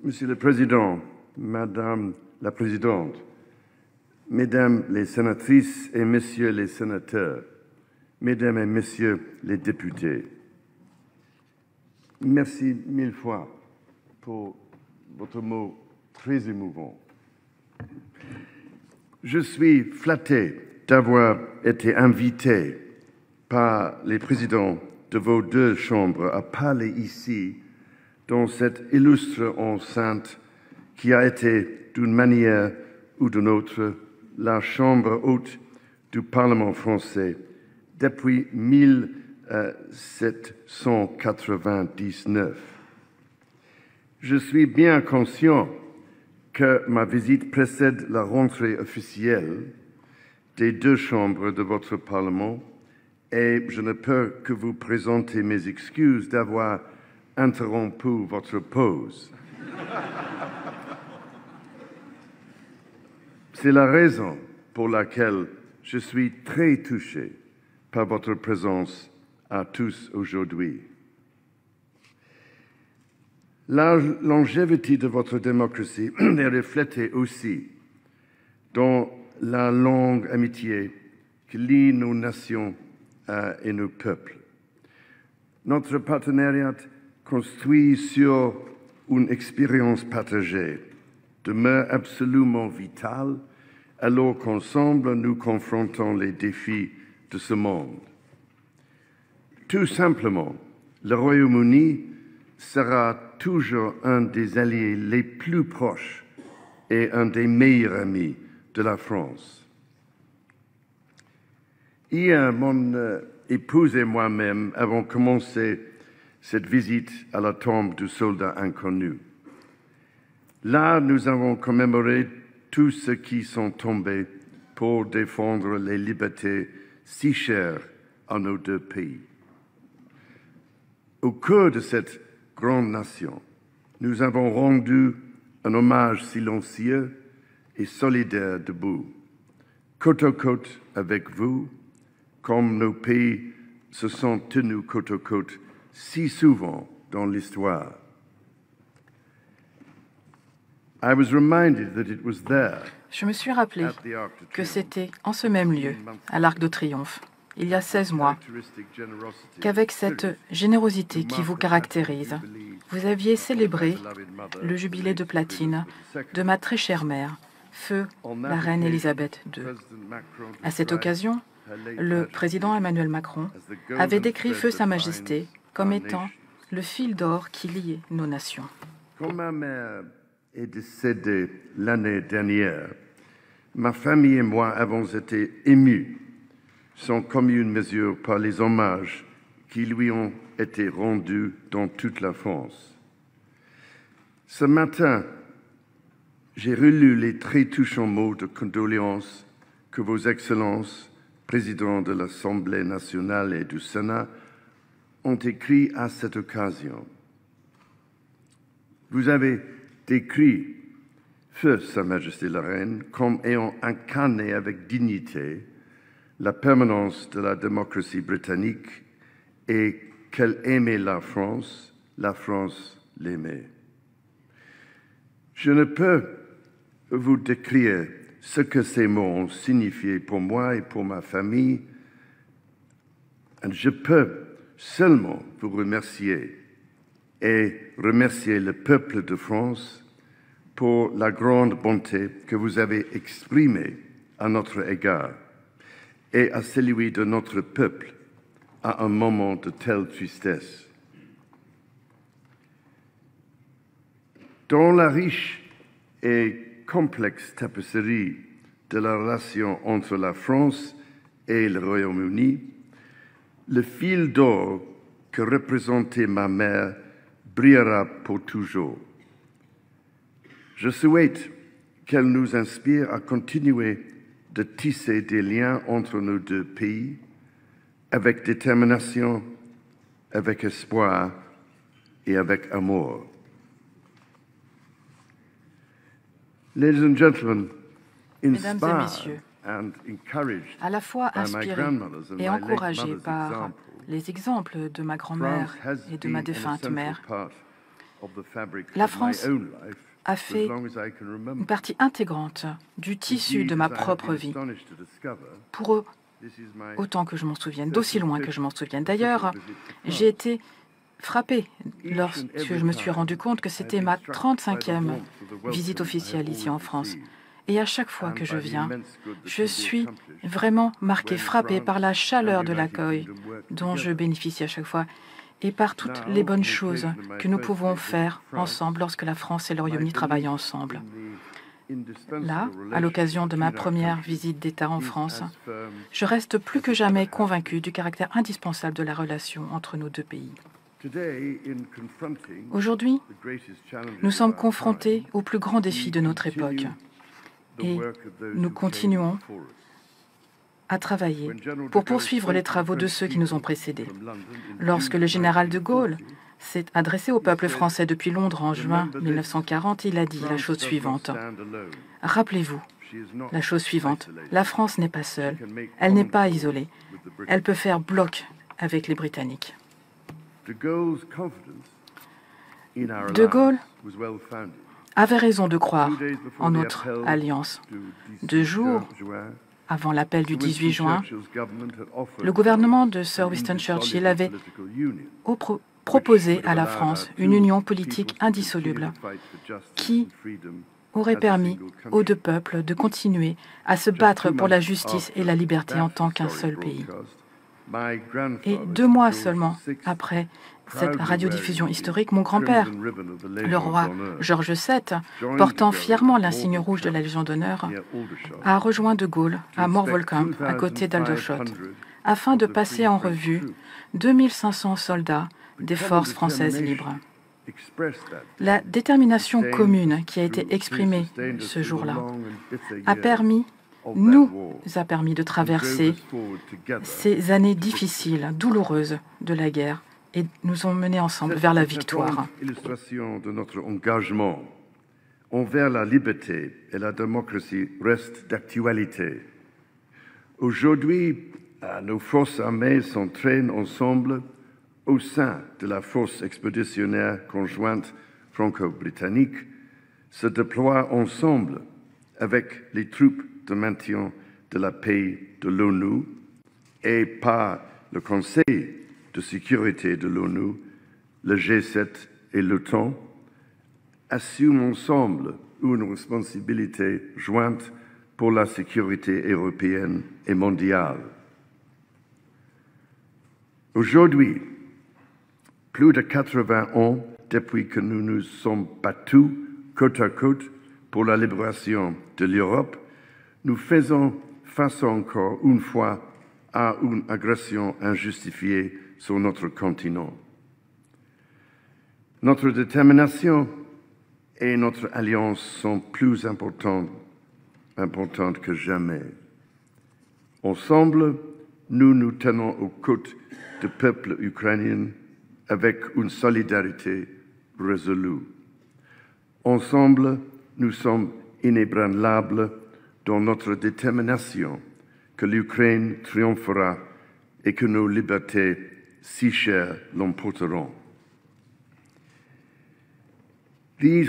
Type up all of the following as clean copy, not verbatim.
Monsieur le Président, Madame la Présidente, Mesdames les sénatrices et Messieurs les sénateurs, Mesdames et Messieurs les députés, merci mille fois pour votre mot très émouvant. Je suis flatté d'avoir été invité par les présidents de vos deux chambres à parler ici, dans cette illustre enceinte qui a été, d'une manière ou d'une autre, la chambre haute du Parlement français depuis 1799. Je suis bien conscient que ma visite précède la rentrée officielle des deux chambres de votre Parlement et je ne peux que vous présenter mes excuses d'avoir interrompu votre pause. C'est la raison pour laquelle je suis très touché par votre présence à tous aujourd'hui. La longévité de votre démocratie est reflétée aussi dans la longue amitié qui lie nos nations et nos peuples. Notre partenariat construit sur une expérience partagée demeure absolument vitale alors qu'ensemble nous confrontons les défis de ce monde. Tout simplement, le Royaume-Uni sera toujours un des alliés les plus proches et un des meilleurs amis de la France. Hier, mon épouse et moi-même avons commencé cette visite à la tombe du soldat inconnu. Là, nous avons commémoré tous ceux qui sont tombés pour défendre les libertés si chères à nos deux pays. Au cœur de cette grande nation, nous avons rendu un hommage silencieux et solidaire debout, côte à côte avec vous, comme nos pays se sont tenus côte à côte si souvent dans l'histoire. Je me suis rappelé que c'était en ce même lieu, à l'Arc de Triomphe, il y a 16 mois, qu'avec cette générosité qui vous caractérise, vous aviez célébré le jubilé de platine de ma très chère mère, feu la reine Élisabeth II. À cette occasion, le président Emmanuel Macron avait décrit feu Sa Majesté comme étant le fil d'or qui liait nos nations. Quand ma mère est décédée l'année dernière, ma famille et moi avons été émus sans commune mesure par les hommages qui lui ont été rendus dans toute la France. Ce matin, j'ai relu les très touchants mots de condoléances que vos excellences, présidents de l'Assemblée nationale et du Sénat, ont écrits à cette occasion. Vous avez décrit feu Sa Majesté la Reine comme ayant incarné avec dignité la permanence de la démocratie britannique et qu'elle aimait la France l'aimait. Je ne peux vous décrire ce que ces mots ont signifié pour moi et pour ma famille. Je peux seulement vous remercier et remercier le peuple de France pour la grande bonté que vous avez exprimée à notre égard et à celui de notre peuple à un moment de telle tristesse. Dans la riche et complexe tapisserie de la relation entre la France et le Royaume-Uni, le fil d'or que représentait ma mère brillera pour toujours. Je souhaite qu'elle nous inspire à continuer de tisser des liens entre nos deux pays avec détermination, avec espoir et avec amour. Ladies and gentlemen, Mesdames et messieurs, à la fois inspiré et encouragé par les exemples de ma grand-mère et de ma défunte mère, La France a fait une partie intégrante du tissu de ma propre vie, pour autant que je m'en souvienne, d'aussi loin que je m'en souvienne. D'ailleurs, j'ai été frappé lorsque je me suis rendu compte que c'était ma 35e visite officielle ici en France. Et à chaque fois que je viens, je suis vraiment marqué, frappé par la chaleur de l'accueil dont je bénéficie à chaque fois et par toutes les bonnes choses que nous pouvons faire ensemble lorsque la France et le Royaume-Uni travaillent ensemble. Là, à l'occasion de ma première visite d'État en France, je reste plus que jamais convaincu du caractère indispensable de la relation entre nos deux pays. Aujourd'hui, nous sommes confrontés au plus grand défi de notre époque et nous continuons à travailler pour poursuivre les travaux de ceux qui nous ont précédés. Lorsque le général de Gaulle s'est adressé au peuple français depuis Londres en juin 1940, il a dit la chose suivante. Rappelez-vous, la chose suivante, la France n'est pas seule, elle n'est pas isolée, elle peut faire bloc avec les Britanniques. De Gaulle avait raison de croire en notre alliance. 2 jours avant l'appel du 18 juin, le gouvernement de Sir Winston Churchill avait proposé à la France une union politique indissoluble qui aurait permis aux deux peuples de continuer à se battre pour la justice et la liberté en tant qu'un seul pays. Et 2 mois seulement après cette radiodiffusion historique, mon grand-père, le roi George VII, portant fièrement l'insigne rouge de la Légion d'honneur, a rejoint de Gaulle à Morwell-Camp, à côté d'Aldershot, afin de passer en revue 2500 soldats des forces françaises libres. La détermination commune qui a été exprimée ce jour-là nous a permis de traverser ces années difficiles, douloureuses de la guerre et nous ont menés ensemble vers la victoire. L'illustration de notre engagement envers la liberté et la démocratie reste d'actualité. Aujourd'hui, nos forces armées s'entraînent ensemble au sein de la force expéditionnaire conjointe franco-britannique, se déploient ensemble avec les troupes de maintien de la paix de l'ONU et par le Conseil de sécurité de l'ONU, le G7 et l'OTAN, assument ensemble une responsabilité jointe pour la sécurité européenne et mondiale. Aujourd'hui, plus de 80 ans depuis que nous nous sommes battus côte à côte pour la libération de l'Europe, nous faisons face encore une fois à une agression injustifiée sur notre continent. Notre détermination et notre alliance sont plus importantes que jamais. Ensemble, nous nous tenons aux côtés du peuple ukrainien avec une solidarité résolue. Ensemble, nous sommes inébranlables dans notre détermination que l'Ukraine triomphera et que nos libertés si chères l'emporteront. Ces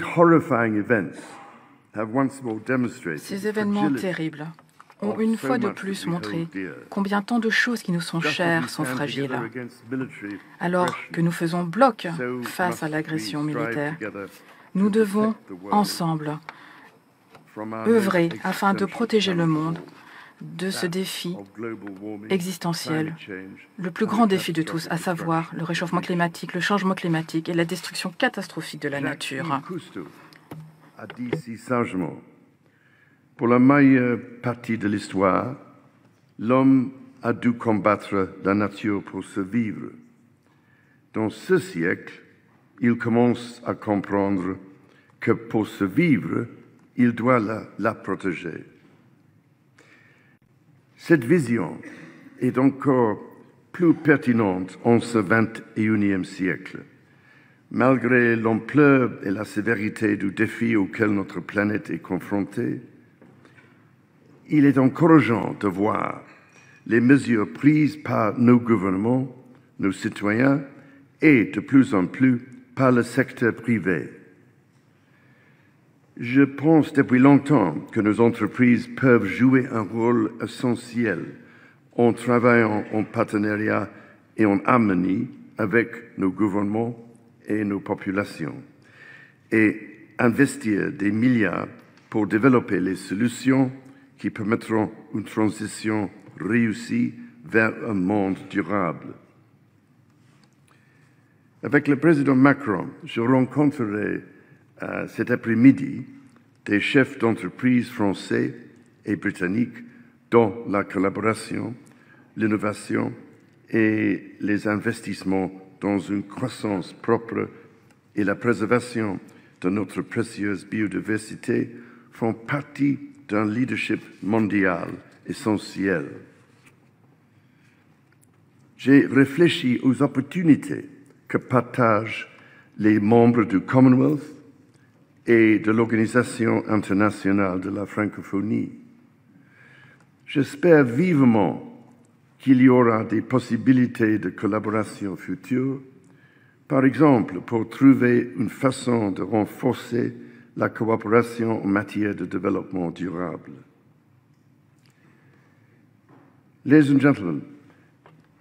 événements terribles ont une fois de plus montré combien tant de choses qui nous sont chères sont fragiles. Alors que nous faisons bloc face à l'agression militaire, nous devons ensemble œuvrer afin de protéger le monde de ce défi existentiel, le plus grand défi de tous, à savoir le réchauffement climatique, le changement climatique et la destruction catastrophique de la nature. A dit si sagement, pour la majeure partie de l'histoire, l'homme a dû combattre la nature pour survivre. Dans ce siècle, il commence à comprendre que pour survivre, il doit la protéger. Cette vision est encore plus pertinente en ce 21e siècle. Malgré l'ampleur et la sévérité du défi auquel notre planète est confrontée, il est encourageant de voir les mesures prises par nos gouvernements, nos citoyens et de plus en plus par le secteur privé. Je pense depuis longtemps que nos entreprises peuvent jouer un rôle essentiel en travaillant en partenariat et en harmonie avec nos gouvernements et nos populations, et investir des milliards pour développer les solutions qui permettront une transition réussie vers un monde durable. Avec le président Macron, je rencontrerai cet après-midi des chefs d'entreprise français et britanniques dans la collaboration, l'innovation et les investissements dans une croissance propre et la préservation de notre précieuse biodiversité font partie d'un leadership mondial essentiel. J'ai réfléchi aux opportunités que partagent les membres du Commonwealth et de l'Organisation internationale de la francophonie. J'espère vivement qu'il y aura des possibilités de collaboration future, par exemple pour trouver une façon de renforcer la coopération en matière de développement durable. Ladies and gentlemen,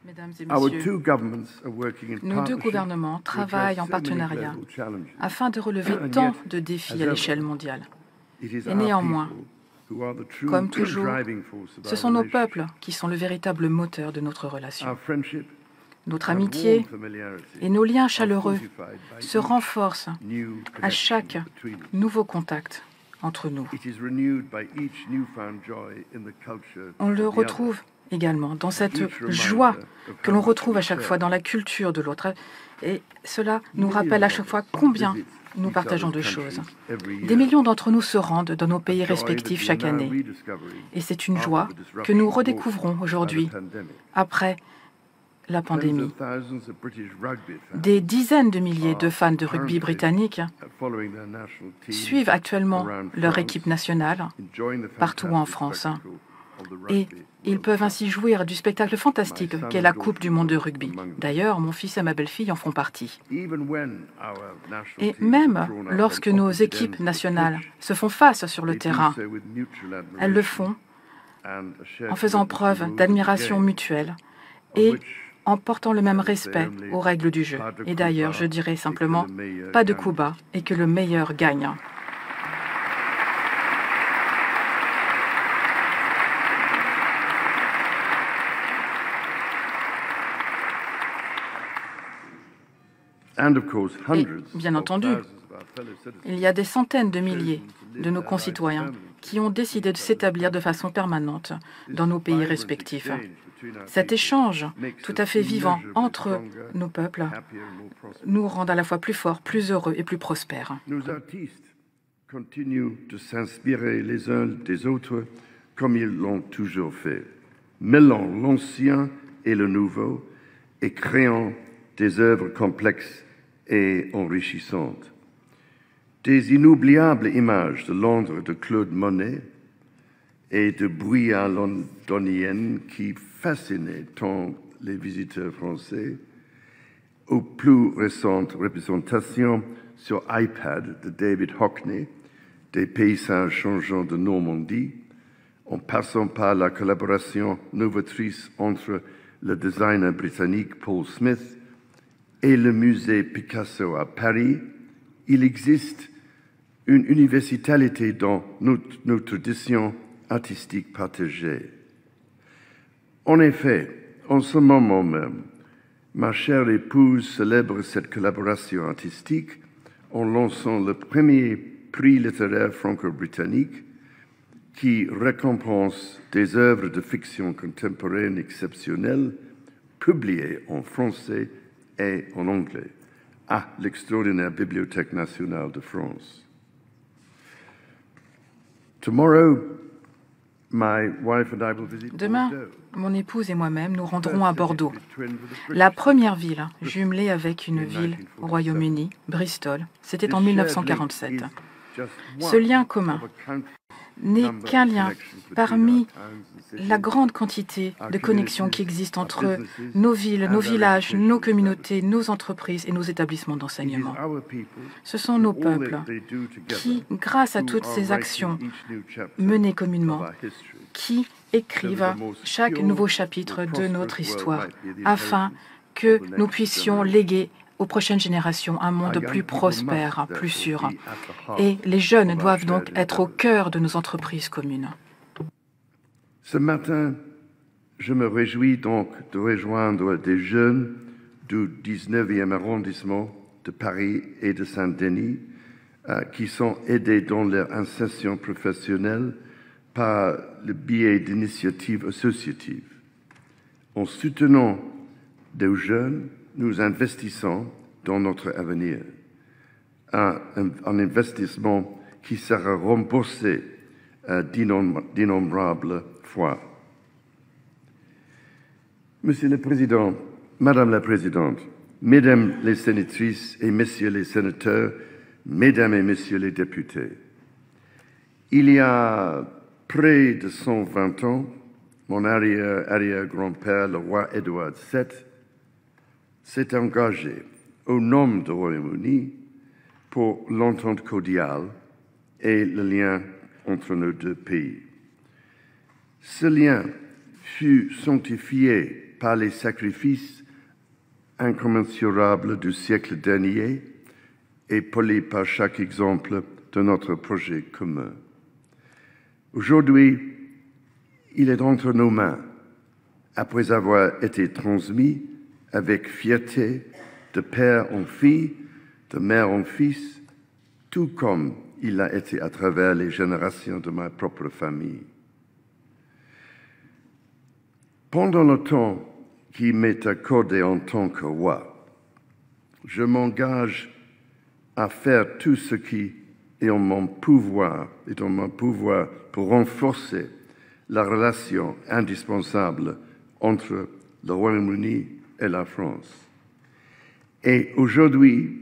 Mesdames et messieurs, nos deux gouvernements travaillent en partenariat afin de relever tant de défis à l'échelle mondiale. Et néanmoins, comme toujours, ce sont nos peuples qui sont le véritable moteur de notre relation. Notre amitié et nos liens chaleureux se renforcent à chaque nouveau contact entre nous. On le retrouve également dans cette joie que l'on retrouve à chaque fois dans la culture de l'autre. Et cela nous rappelle à chaque fois combien nous partageons de choses. Des millions d'entre nous se rendent dans nos pays respectifs chaque année. Et c'est une joie que nous redécouvrons aujourd'hui, après la pandémie. Des dizaines de milliers de fans de rugby britanniques suivent actuellement leur équipe nationale partout en France. Et ils peuvent ainsi jouir du spectacle fantastique qu'est la Coupe du monde de rugby. D'ailleurs, mon fils et ma belle-fille en font partie. Et même lorsque nos équipes nationales se font face sur le terrain, elles le font en faisant preuve d'admiration mutuelle et en portant le même respect aux règles du jeu. Et d'ailleurs, je dirais simplement, pas de coup bas et que le meilleur gagne. Et bien entendu, il y a des centaines de milliers de nos concitoyens qui ont décidé de s'établir de façon permanente dans nos pays respectifs. Cet échange tout à fait vivant entre nos peuples nous rend à la fois plus forts, plus heureux et plus prospères. Nos artistes continuent de s'inspirer les uns des autres comme ils l'ont toujours fait, mêlant l'ancien et le nouveau et créant des œuvres complexes et enrichissantes. Des inoubliables images de Londres de Claude Monet et de Bruyère londonienne qui fascinaient tant les visiteurs français, aux plus récentes représentations sur iPad de David Hockney, des paysages changeants de Normandie, en passant par la collaboration novatrice entre le designer britannique Paul Smith et le musée Picasso à Paris, il existe une universalité dans nos traditions artistiques partagées. En effet, en ce moment même, ma chère épouse célèbre cette collaboration artistique en lançant le premier prix littéraire franco-britannique qui récompense des œuvres de fiction contemporaine exceptionnelles publiées en français et en anglais à l'extraordinaire Bibliothèque nationale de France. Demain, mon épouse et moi-même nous rendrons à Bordeaux, la première ville jumelée avec une ville au Royaume-Uni, Bristol. C'était en 1947. Ce lien commun n'est qu'un lien parmi la grande quantité de connexions qui existent entre nos villes, nos villages, nos communautés, nos entreprises et nos établissements d'enseignement. Ce sont nos peuples qui, grâce à toutes ces actions menées communément, qui écrivent chaque nouveau chapitre de notre histoire afin que nous puissions léguer aux prochaines générations un monde plus prospère, plus sûr. Et les jeunes doivent donc être au cœur de nos entreprises communes. Ce matin, je me réjouis donc de rejoindre des jeunes du 19e arrondissement de Paris et de Saint-Denis qui sont aidés dans leur insertion professionnelle par le biais d'initiatives associatives. En soutenant des jeunes, nous investissons dans notre avenir. Un investissement qui sera remboursé d'innombrables fois. Monsieur le Président, Madame la Présidente, Mesdames les sénatrices et Messieurs les sénateurs, Mesdames et Messieurs les députés, il y a près de 120 ans, mon arrière-grand-père, le roi Édouard VII, s'est engagé au nom du Royaume-Uni pour l'entente cordiale et le lien entre nos deux pays. Ce lien fut sanctifié par les sacrifices incommensurables du siècle dernier et poli par chaque exemple de notre projet commun. Aujourd'hui, il est entre nos mains, après avoir été transmis avec fierté de père en fille, de mère en fils, tout comme il a été à travers les générations de ma propre famille. Pendant le temps qui m'est accordé en tant que roi, je m'engage à faire tout ce qui est en mon pouvoir pour renforcer la relation indispensable entre le Royaume-Uni et la France. Et aujourd'hui,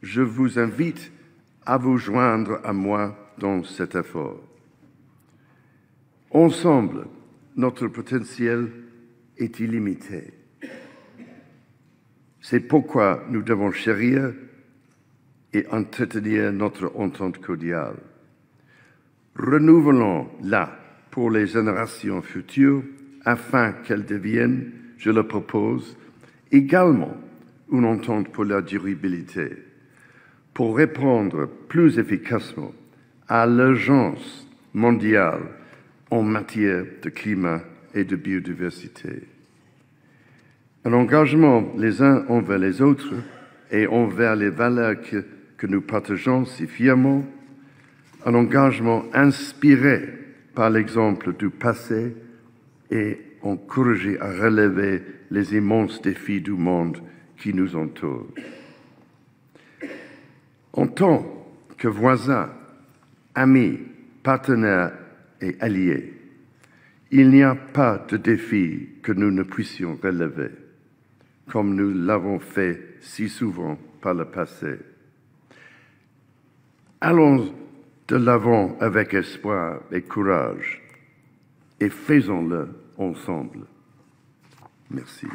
je vous invite à vous joindre à moi dans cet effort. Ensemble, notre potentiel est illimité. C'est pourquoi nous devons chérir et entretenir notre entente cordiale. Renouvelons-la pour les générations futures afin qu'elle devienne, je le propose, également une entente pour la durabilité, pour répondre plus efficacement à l'urgence mondiale en matière de climat et de biodiversité. Un engagement les uns envers les autres et envers les valeurs que nous partageons si fièrement, un engagement inspiré par l'exemple du passé et encouragé à relever les immenses défis du monde qui nous entourent. En tant que voisins, amis, partenaires et alliés, il n'y a pas de défi que nous ne puissions relever, comme nous l'avons fait si souvent par le passé. Allons de l'avant avec espoir et courage et faisons-le ensemble. Merci.